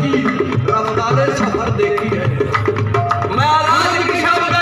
की रफ्तार सफर देखी है। मैं राज की शब्द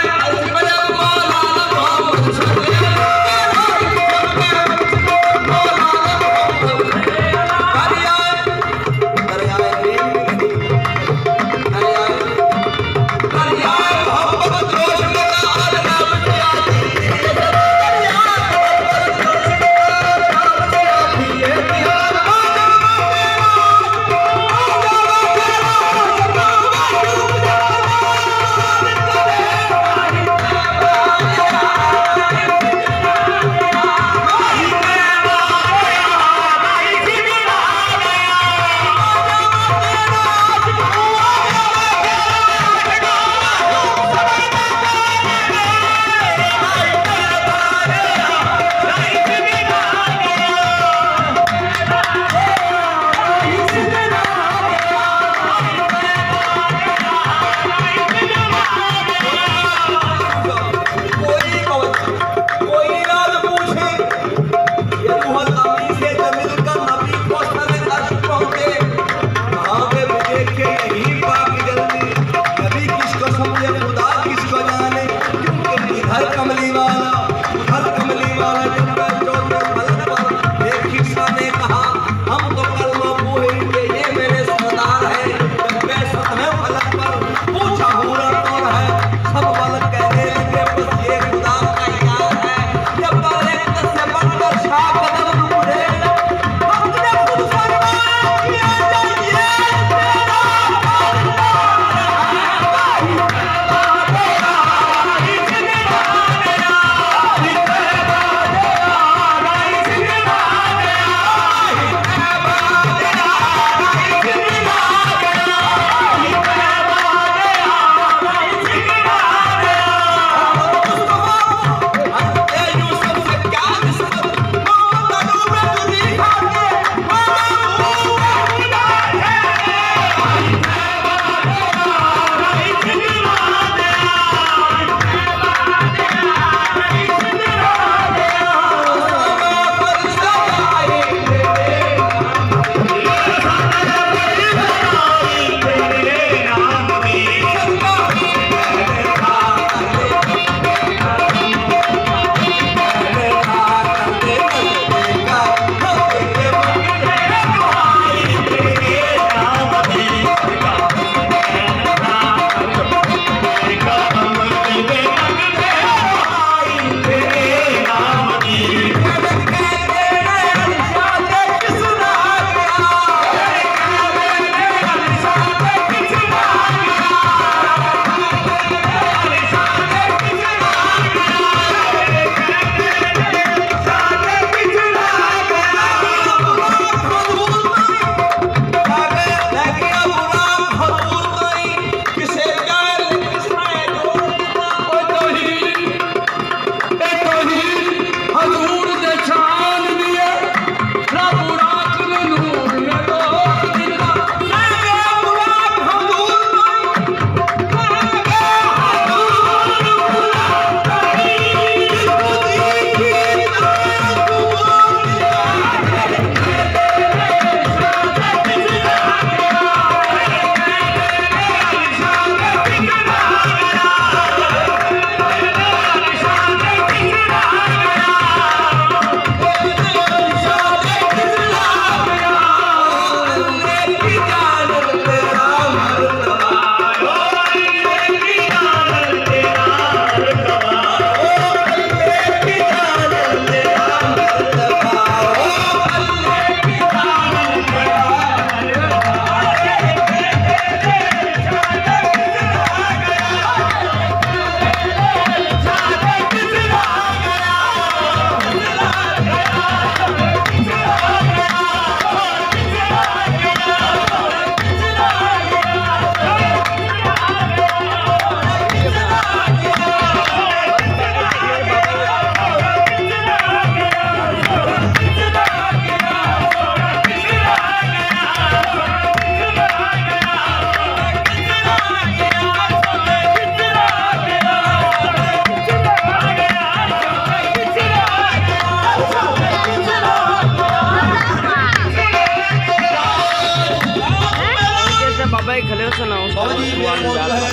भाई खले हो सुनाओ बाबा जी मेरा मौजूद है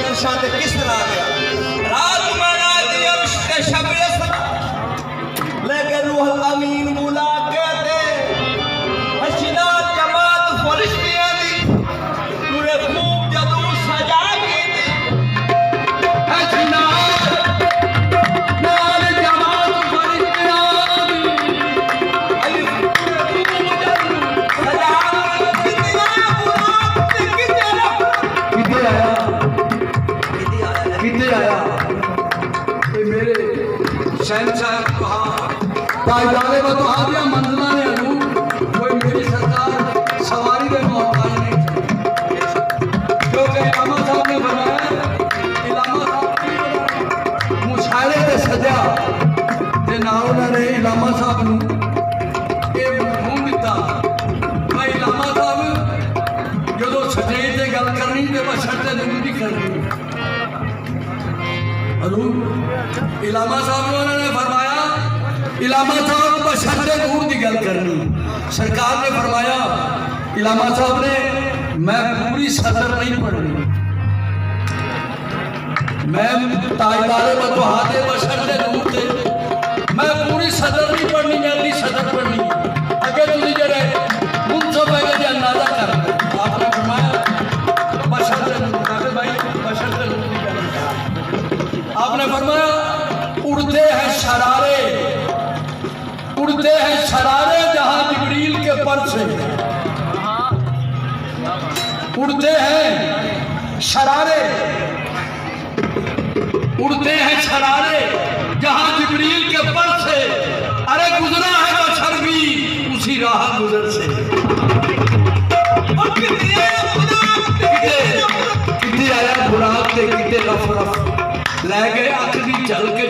इरशाद किस तरह आ गया रात मना दिया के शब लेकिन रूह अमीन बुला के दे हसीना जमात फरिश्तियां दी पूरे खूब जदू सजा के दे हसीना नाल जमात फरिश्तियां दी अली पूरे खूब जदू सजा कितने आया मेरे शहनशाह कहा ताजदारे बतहारिया मंजिला ने अनू कोई मेरी सरकार सवारी के मोहताज नहीं क्योंकि इलामा साहब ने बनाया इलामा साहब मुशायरे से सजा ते ना उन्होंने इलामा साहब नू ये मफहूम दिता भाई इलामा साहब जो स्टेज से गल करनी तो बशर्ते नहीं करनी इलामा साहब ने उन्होंने फरमाया इलामा साहब बशर्ते दूर की गल करनी सरकार ने फरमाया इलामा साहब ने मैं पूरी सदर नहीं पढ़नी मैं ताजदारे बतहादे बशर्ते दूर थे मैं पूरी सदर नहीं पढ़नी मैं अद्धी सदर पढ़नी अगे तुझे जड़े मुनसब है जो अंदाजा कर आपने फरमाया बशर्ते दूर भाई बशर्ते दूर की गल आपने फरमाया उड़ते हैं शरारे जहां जिब्रील के पर से उड़ते हैं शरारे जहां जिब्रील के पर से अरे गुजरा है बशर भी उसी राह गुजर से कितने आया बुराक से कितने रफ रफ लै गए अख की चल के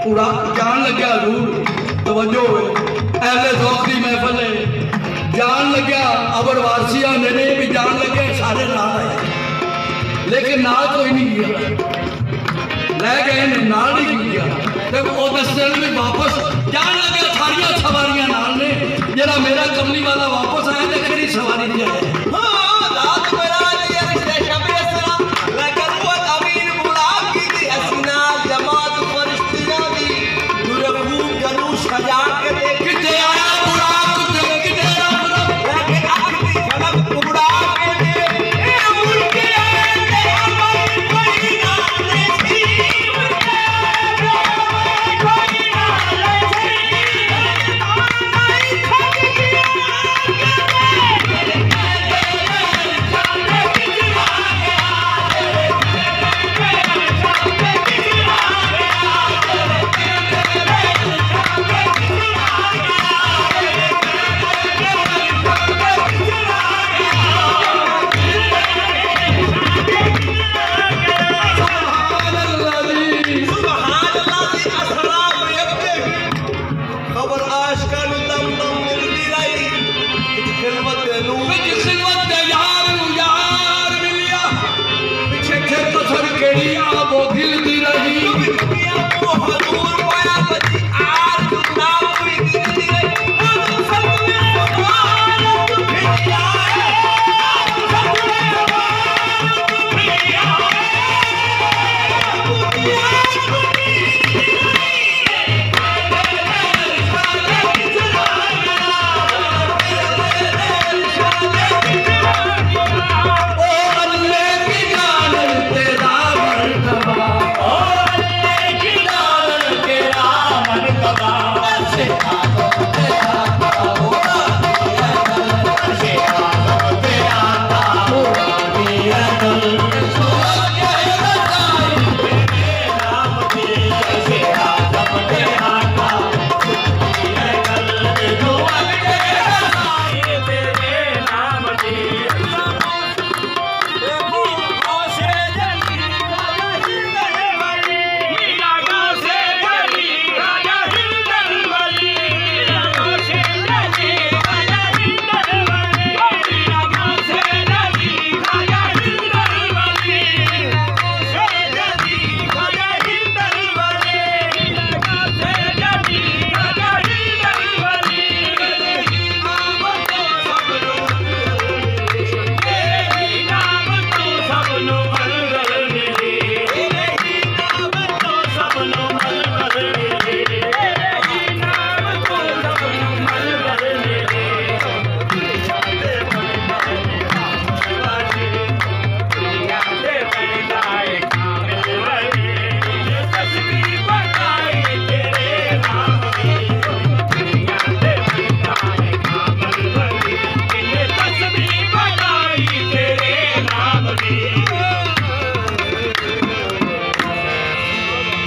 उड़ा जान लग्या हजूर तवज्जो अहले ज़ौक़ दी महफिल है जान लग्या अबर वारसिया ने भी जान लगे सारे नाल आए लेकिन नाल कोई नहीं गया लै गए नाल नहीं गया जब वो दस्ते भी वापस जान लगे सारिया सवारियां नाल ने जरा मेरा कमली वाला वापस आया तो केड़ी सवारी नहीं आया रात मेरा सजा के देख किते आया बुराक ते किते लेके आखिरी झलक उड़ा के दे ए मुल्क आए ते हमारी कोई ना थी कोई ना थी आई खत खबर आश का दम दम मिलती रही खिदमत नूर की खिदमत